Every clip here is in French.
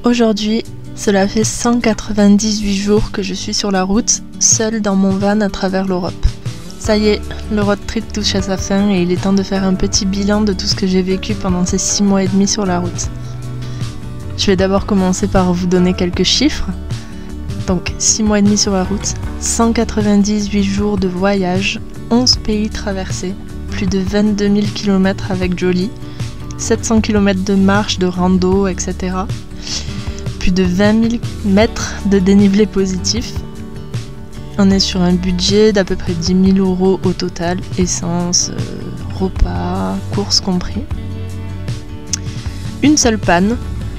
Aujourd'hui, cela fait 198 jours que je suis sur la route, seule dans mon van à travers l'Europe. Ça y est, le road trip touche à sa fin et il est temps de faire un petit bilan de tout ce que j'ai vécu pendant ces 6 mois et demi sur la route. Je vais d'abord commencer par vous donner quelques chiffres. Donc 6 mois et demi sur la route, 198 jours de voyage, 11 pays traversés, plus de 22 000 km avec Jolie, 700 km de marche, de rando, etc. Plus de 20 000 mètres de dénivelé positif. On est sur un budget d'à peu près 10 000 € au total, essence, repas, courses compris. Une seule panne,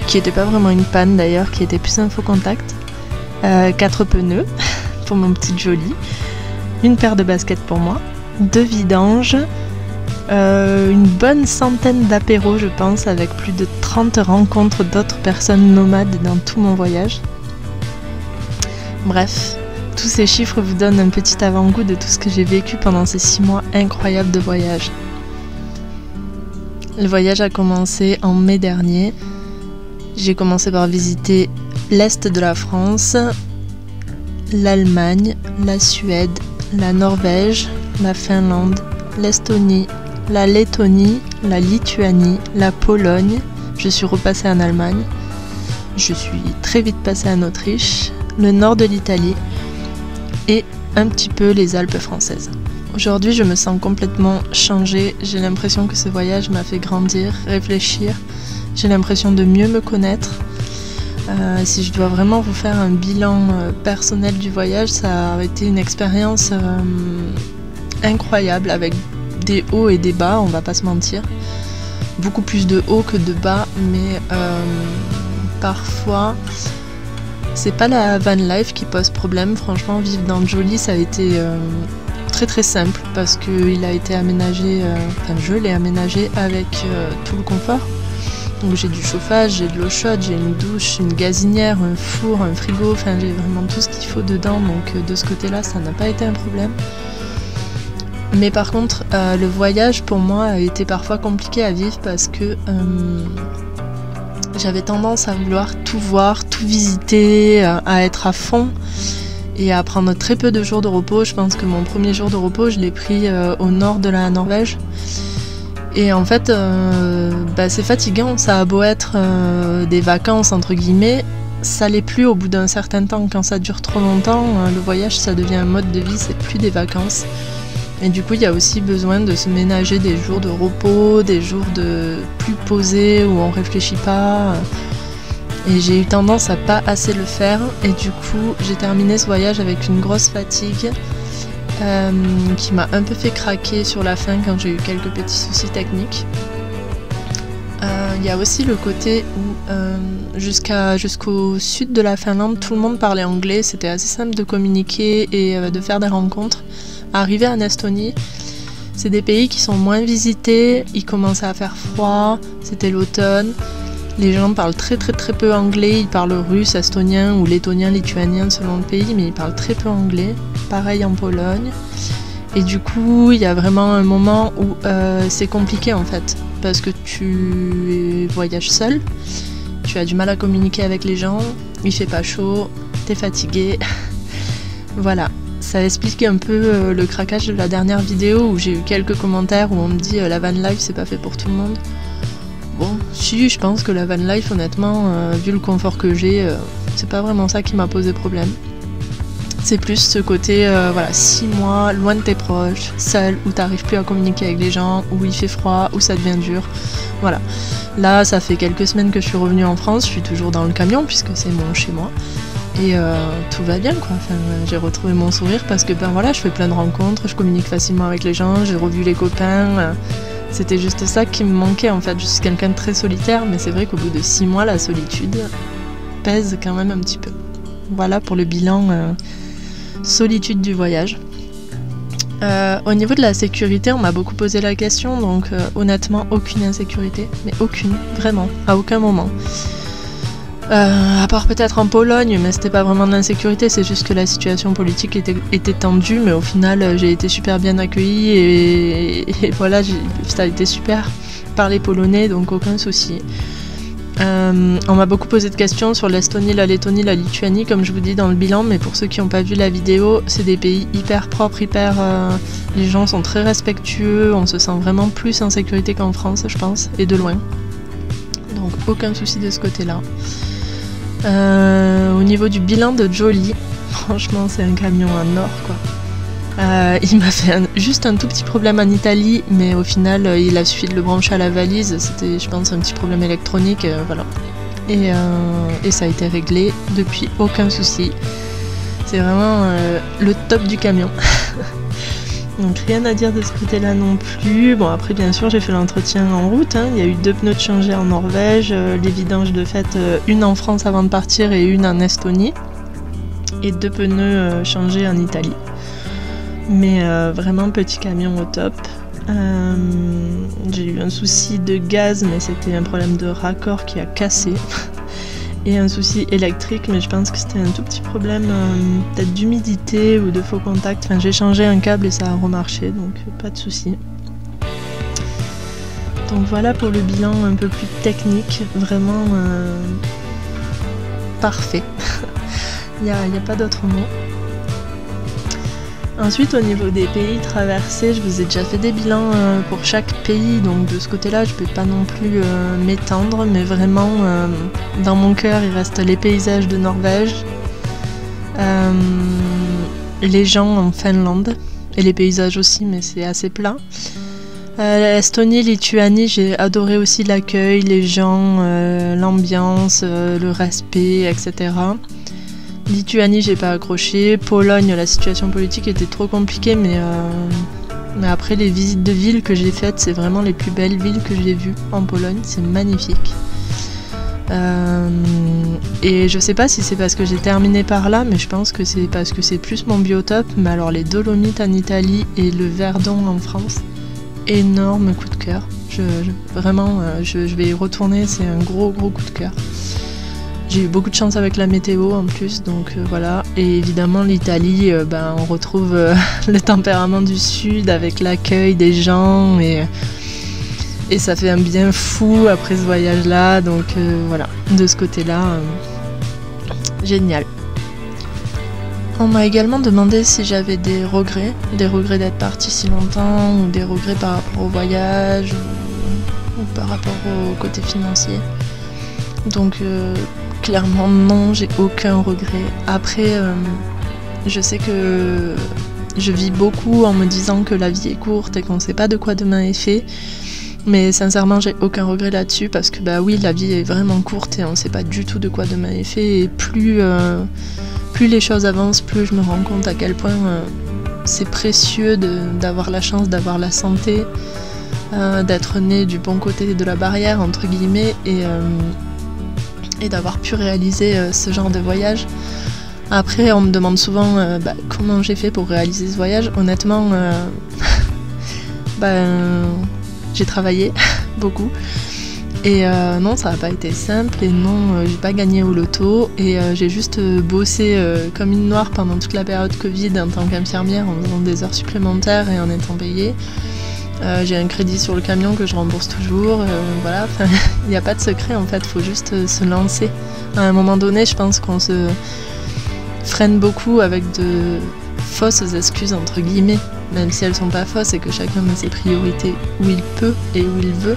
qui n'était pas vraiment une panne d'ailleurs, qui était plus un faux contact. 4 pneus pour mon petit Jolie, une paire de baskets pour moi, 2 vidanges, une bonne centaine d'apéros je pense, avec plus de 30 rencontres d'autres personnes nomades dans tout mon voyage. Bref, tous ces chiffres vous donnent un petit avant-goût de tout ce que j'ai vécu pendant ces 6 mois incroyables de voyage. Le voyage a commencé en mai dernier. J'ai commencé par visiter l'Est de la France, l'Allemagne, la Suède, la Norvège, la Finlande, l'Estonie, la Lettonie, la Lituanie, la Pologne. Je suis repassée en Allemagne. Je suis très vite passée en Autriche, le nord de l'Italie et un petit peu les Alpes françaises. Aujourd'hui, je me sens complètement changée. J'ai l'impression que ce voyage m'a fait grandir, réfléchir. J'ai l'impression de mieux me connaître. Si je dois vraiment vous faire un bilan personnel du voyage, ça a été une expérience incroyable avec des hauts et des bas, on va pas se mentir. Beaucoup plus de hauts que de bas, mais parfois c'est pas la van life qui pose problème. Franchement, vivre dans Jolie, ça a été très très simple parce qu'il a été aménagé, je l'ai aménagé avec tout le confort. Donc j'ai du chauffage, j'ai de l'eau chaude, j'ai une douche, une gazinière, un four, un frigo, j'ai vraiment tout ce qu'il faut dedans, donc de ce côté-là, ça n'a pas été un problème. Mais par contre, le voyage pour moi a été parfois compliqué à vivre parce que j'avais tendance à vouloir tout voir, tout visiter, à être à fond et à prendre très peu de jours de repos. Je pense que mon premier jour de repos, je l'ai pris au nord de la Norvège. Et en fait, c'est fatigant, ça a beau être des vacances entre guillemets, ça l'est plus au bout d'un certain temps. Quand ça dure trop longtemps, le voyage ça devient un mode de vie, c'est plus des vacances. Et du coup, il y a aussi besoin de se ménager des jours de repos, des jours de plus posés où on réfléchit pas. Et j'ai eu tendance à pas assez le faire. Et du coup, j'ai terminé ce voyage avec une grosse fatigue. Qui m'a un peu fait craquer sur la fin quand j'ai eu quelques petits soucis techniques. Il y a aussi le côté où jusqu'au sud de la Finlande, tout le monde parlait anglais, c'était assez simple de communiquer et de faire des rencontres. Arrivé en Estonie, c'est des pays qui sont moins visités, il commençait à faire froid, c'était l'automne. Les gens parlent très très très peu anglais, ils parlent russe, estonien ou lettonien, lituanien selon le pays, mais ils parlent très peu anglais. Pareil en Pologne. Et du coup, il y a vraiment un moment où c'est compliqué en fait, parce que tu voyages seul, tu as du mal à communiquer avec les gens, il fait pas chaud, t'es fatigué. Voilà, ça explique un peu le craquage de la dernière vidéo où j'ai eu quelques commentaires où on me dit la van life c'est pas fait pour tout le monde. Bon, si, je pense que la van life, honnêtement, vu le confort que j'ai, c'est pas vraiment ça qui m'a posé problème. C'est plus ce côté, 6 mois, loin de tes proches, seul, où t'arrives plus à communiquer avec les gens, où il fait froid, où ça devient dur. Voilà. Là, ça fait quelques semaines que je suis revenue en France, je suis toujours dans le camion, puisque c'est mon chez moi. Et tout va bien, quoi. J'ai retrouvé mon sourire parce que, je fais plein de rencontres, je communique facilement avec les gens, j'ai revu les copains. C'était juste ça qui me manquait en fait. Je suis quelqu'un de très solitaire, mais c'est vrai qu'au bout de 6 mois, la solitude pèse quand même un petit peu. Voilà pour le bilan solitude du voyage. Au niveau de la sécurité, on m'a beaucoup posé la question, donc honnêtement, aucune insécurité, mais aucune, vraiment, à aucun moment. À part peut-être en Pologne, mais c'était pas vraiment de l'insécurité, c'est juste que la situation politique était tendue, mais au final j'ai été super bien accueillie et voilà, ça a été super par les Polonais, donc aucun souci. On m'a beaucoup posé de questions sur l'Estonie, la Lettonie, la Lituanie, comme je vous dis dans le bilan, mais pour ceux qui n'ont pas vu la vidéo, c'est des pays hyper propres, les gens sont très respectueux, on se sent vraiment plus en sécurité qu'en France, je pense, et de loin. Donc aucun souci de ce côté-là. Au niveau du bilan de Jolly, franchement c'est un camion en or quoi. Il m'a fait juste un tout petit problème en Italie, mais au final il a suffi de le brancher à la valise, c'était je pense un petit problème électronique, voilà. Et ça a été réglé, depuis aucun souci. C'est vraiment le top du camion. Donc rien à dire de ce côté-là non plus. Bon après bien sûr j'ai fait l'entretien en route, hein. Il y a eu 2 pneus de changés en Norvège, les vidanges de fait, une en France avant de partir et une en Estonie. Et 2 pneus changés en Italie. Mais vraiment petit camion au top. J'ai eu un souci de gaz, mais c'était un problème de raccord qui a cassé. Et un souci électrique, mais je pense que c'était un tout petit problème peut-être d'humidité ou de faux contact. Enfin, j'ai changé un câble et ça a remarché, donc pas de souci. Donc voilà pour le bilan un peu plus technique, vraiment parfait. Il n'y a pas d'autre mot. Ensuite, au niveau des pays traversés, je vous ai déjà fait des bilans pour chaque pays, donc de ce côté-là, je ne peux pas non plus m'étendre, mais vraiment, dans mon cœur, il reste les paysages de Norvège, les gens en Finlande, et les paysages aussi, mais c'est assez plat. Estonie, Lituanie, j'ai adoré aussi l'accueil, les gens, l'ambiance, le respect, etc. Lituanie, j'ai pas accroché. Pologne, la situation politique était trop compliquée, mais après les visites de villes que j'ai faites, c'est vraiment les plus belles villes que j'ai vues en Pologne. C'est magnifique. Et je sais pas si c'est parce que j'ai terminé par là, mais je pense que c'est parce que c'est plus mon biotope. Mais alors les Dolomites en Italie et le Verdon en France, énorme coup de cœur. Vraiment, je vais y retourner. C'est un gros coup de cœur. J'ai eu beaucoup de chance avec la météo en plus, donc voilà. Et évidemment l'Italie, on retrouve le tempérament du sud avec l'accueil des gens et ça fait un bien fou après ce voyage-là. Donc voilà, de ce côté-là, génial. On m'a également demandé si j'avais des regrets d'être partie si longtemps ou des regrets par rapport au voyage ou par rapport au côté financier. Donc clairement non, j'ai aucun regret. Après, je sais que je vis beaucoup en me disant que la vie est courte et qu'on ne sait pas de quoi demain est fait. Mais sincèrement, j'ai aucun regret là-dessus parce que oui, la vie est vraiment courte et on ne sait pas du tout de quoi demain est fait. Et plus les choses avancent, plus je me rends compte à quel point c'est précieux d'avoir la chance d'avoir la santé, d'être né du bon côté de la barrière, entre guillemets, et d'avoir pu réaliser ce genre de voyage. Après, on me demande souvent comment j'ai fait pour réaliser ce voyage. Honnêtement, j'ai travaillé beaucoup. Et non, ça n'a pas été simple. Et non, j'ai pas gagné au loto. Et j'ai juste bossé comme une noire pendant toute la période Covid en tant qu'infirmière, en faisant des heures supplémentaires et en étant payée. J'ai un crédit sur le camion que je rembourse toujours, voilà, il n'y a pas de secret en fait, il faut juste se lancer. À un moment donné, je pense qu'on se freine beaucoup avec de fausses excuses entre guillemets, même si elles sont pas fausses et que chacun a ses priorités où il peut et où il veut.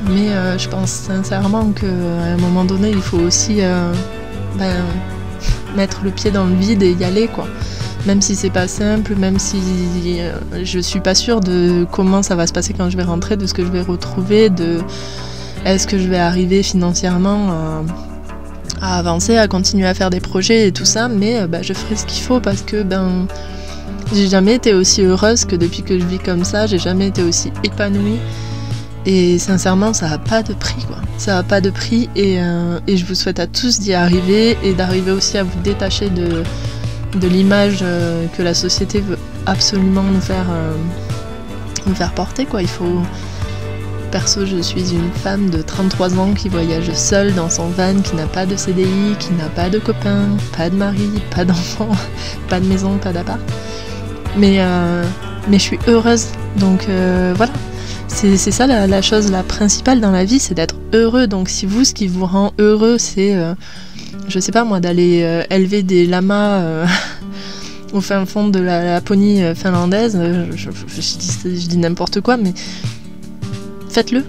Mais je pense sincèrement qu'à un moment donné, il faut aussi mettre le pied dans le vide et y aller quoi. Même si c'est pas simple, même si je suis pas sûre de comment ça va se passer quand je vais rentrer, de ce que je vais retrouver, est-ce que je vais arriver financièrement à avancer, à continuer à faire des projets et tout ça, mais je ferai ce qu'il faut parce que j'ai jamais été aussi heureuse que depuis que je vis comme ça, j'ai jamais été aussi épanouie. Et sincèrement, ça n'a pas de prix quoi. Ça n'a pas de prix et je vous souhaite à tous d'y arriver et d'arriver aussi à vous détacher de l'image que la société veut absolument nous faire porter quoi. Il faut. Perso, je suis une femme de 33 ans qui voyage seule dans son van, qui n'a pas de CDI, qui n'a pas de copain, pas de mari, pas d'enfant, pas de maison, pas d'appart. Mais je suis heureuse, donc voilà. C'est ça la chose la principale dans la vie, c'est d'être heureux. Donc si vous, ce qui vous rend heureux, c'est, je sais pas moi, d'aller élever des lamas au fin fond de la Laponie finlandaise, je dis n'importe quoi, mais faites-le.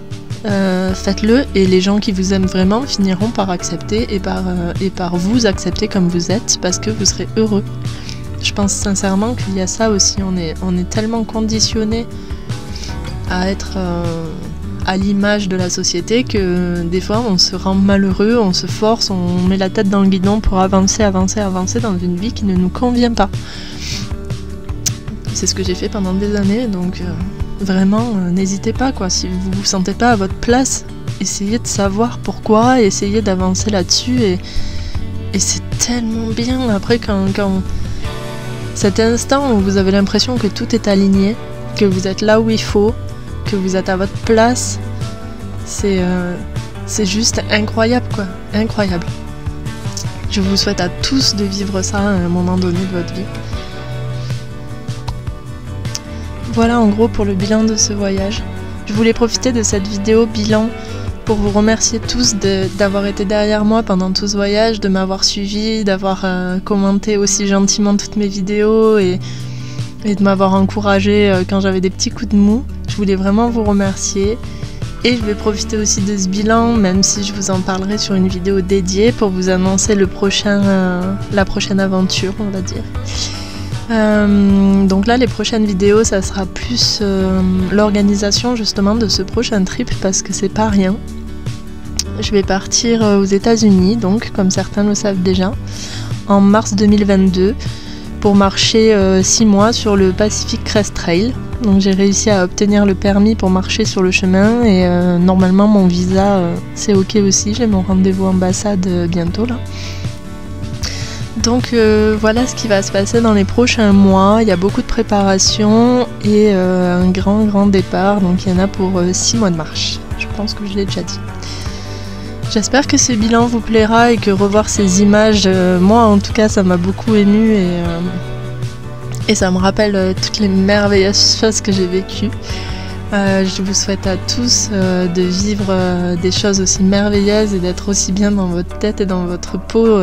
Faites-le, et les gens qui vous aiment vraiment finiront par accepter et par vous accepter comme vous êtes, parce que vous serez heureux. Je pense sincèrement qu'il y a ça aussi, on est tellement conditionné à être à l'image de la société que des fois on se rend malheureux, on se force, on met la tête dans le guidon pour avancer dans une vie qui ne nous convient pas. C'est ce que j'ai fait pendant des années, donc vraiment n'hésitez pas quoi, si vous vous sentez pas à votre place, essayez de savoir pourquoi, essayez d'avancer là-dessus et c'est tellement bien après quand cet instant où vous avez l'impression que tout est aligné, que vous êtes là où il faut, que vous êtes à votre place, c'est juste incroyable quoi, incroyable. Je vous souhaite à tous de vivre ça à un moment donné de votre vie. Voilà en gros pour le bilan de ce voyage. Je voulais profiter de cette vidéo bilan pour vous remercier tous d'avoir été derrière moi pendant tout ce voyage, de m'avoir suivi, d'avoir commenté aussi gentiment toutes mes vidéos et de m'avoir encouragé quand j'avais des petits coups de mou. Je voulais vraiment vous remercier et je vais profiter aussi de ce bilan, même si je vous en parlerai sur une vidéo dédiée pour vous annoncer la prochaine aventure, on va dire. Donc là les prochaines vidéos ça sera plus l'organisation justement de ce prochain trip parce que c'est pas rien. Je vais partir aux États-Unis, donc comme certains le savent déjà, en mars 2022 pour marcher 6 mois sur le Pacific Crest Trail. Donc j'ai réussi à obtenir le permis pour marcher sur le chemin et normalement mon visa c'est ok aussi, j'ai mon rendez-vous ambassade bientôt là. Donc voilà ce qui va se passer dans les prochains mois. Il y a beaucoup de préparation et un grand départ. Donc il y en a pour 6 mois de marche. Je pense que je l'ai déjà dit. J'espère que ce bilan vous plaira et que revoir ces images, moi en tout cas ça m'a beaucoup émue et ça me rappelle toutes les merveilleuses choses que j'ai vécues. Je vous souhaite à tous de vivre des choses aussi merveilleuses et d'être aussi bien dans votre tête et dans votre peau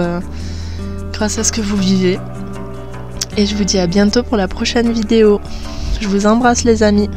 grâce à ce que vous vivez. Et je vous dis à bientôt pour la prochaine vidéo. Je vous embrasse les amis.